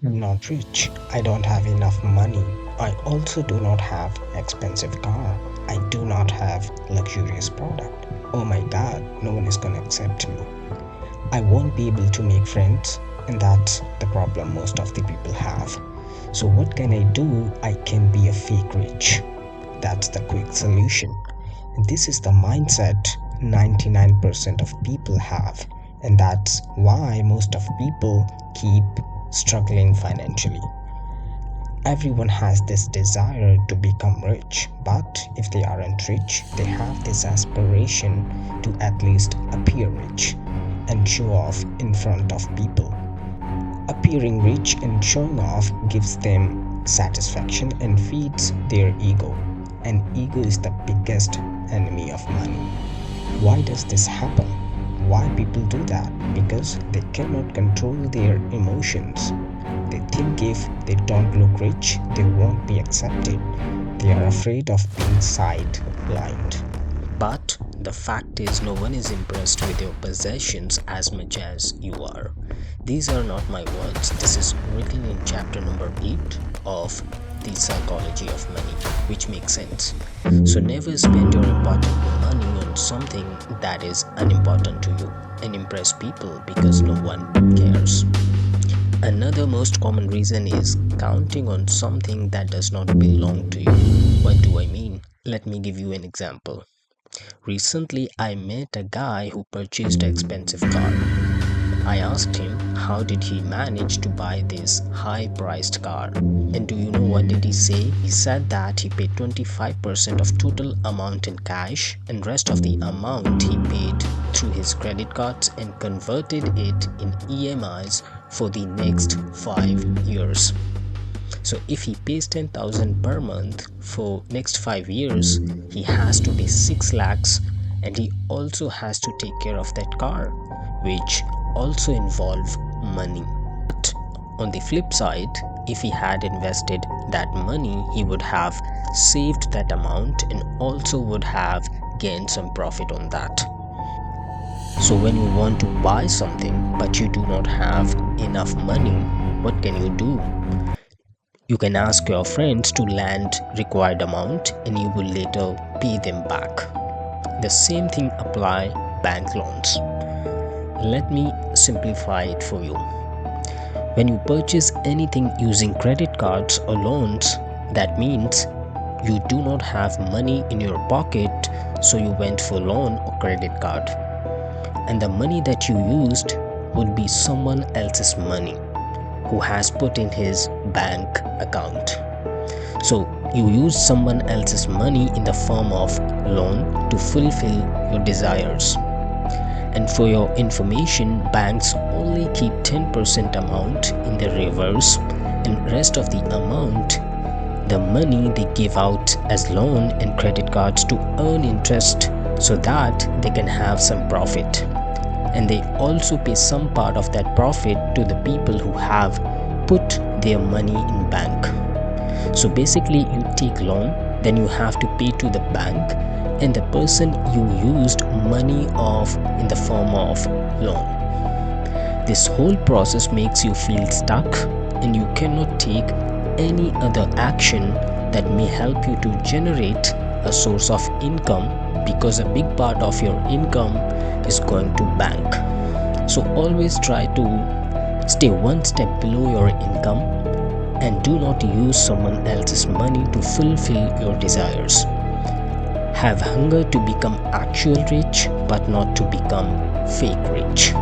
Not rich. I don't have enough money. I also do not have expensive car. I do not have luxurious product. Oh my god, no one is gonna accept me. I won't be able to make friends, and that's the problem most of the people have. So what can I do? I can be a fake rich. That's the quick solution. And this is the mindset 99% of people have, and that's why most of people keep struggling financially. Everyone has this desire to become rich, but if they aren't rich, they have this aspiration to at least appear rich and show off in front of people. Appearing rich and showing off gives them satisfaction and feeds their ego. And ego is the biggest enemy of money. Why does this happen? Why people do that? Because they cannot control their emotions. They think if they don't look rich, they won't be accepted. They are afraid of being sight blind. But the fact is, no one is impressed with your possessions as much as you are. These are not my words. This is written in chapter number 8 of The Psychology of Money, which makes sense. So never spend your important money on something that is unimportant to you and impress people because no one cares. Another most common reason is counting on something that does not belong to you. What do I mean? Let me give you an example. Recently, I met a guy who purchased an expensive car. I asked him how did he manage to buy this high-priced car. And do you know what did he say? He said that he paid 25% of total amount in cash and rest of the amount he paid through his credit cards and converted it in EMIs for the next 5 years. So if he pays 10,000 per month for next 5 years, he has to pay 6 lakhs, and he also has to take care of that car, which also involve money. But on the flip side, if he had invested that money, he would have saved that amount and also would have gained some profit on that. So when you want to buy something but you do not have enough money, what can you do? You can ask your friends to lend required amount and you will later pay them back. The same thing apply bank loans. Let me simplify it for you. When you purchase anything using credit cards or loans, that means you do not have money in your pocket, so you went for loan or credit card. And the money that you used would be someone else's money who has put in his bank account. So you use someone else's money in the form of loan to fulfill your desires. And for your information, banks only keep 10% amount in the reverse, and rest of the amount, the money they give out as loan and credit cards to earn interest so that they can have some profit. And they also pay some part of that profit to the people who have put their money in bank. So basically you take loan, then you have to pay to the bank and the person you used money of in the form of loan. This whole process makes you feel stuck and you cannot take any other action that may help you to generate a source of income, because a big part of your income is going to bank. So always try to stay one step below your income and do not use someone else's money to fulfill your desires. Have hunger to become actual rich, but not to become fake rich.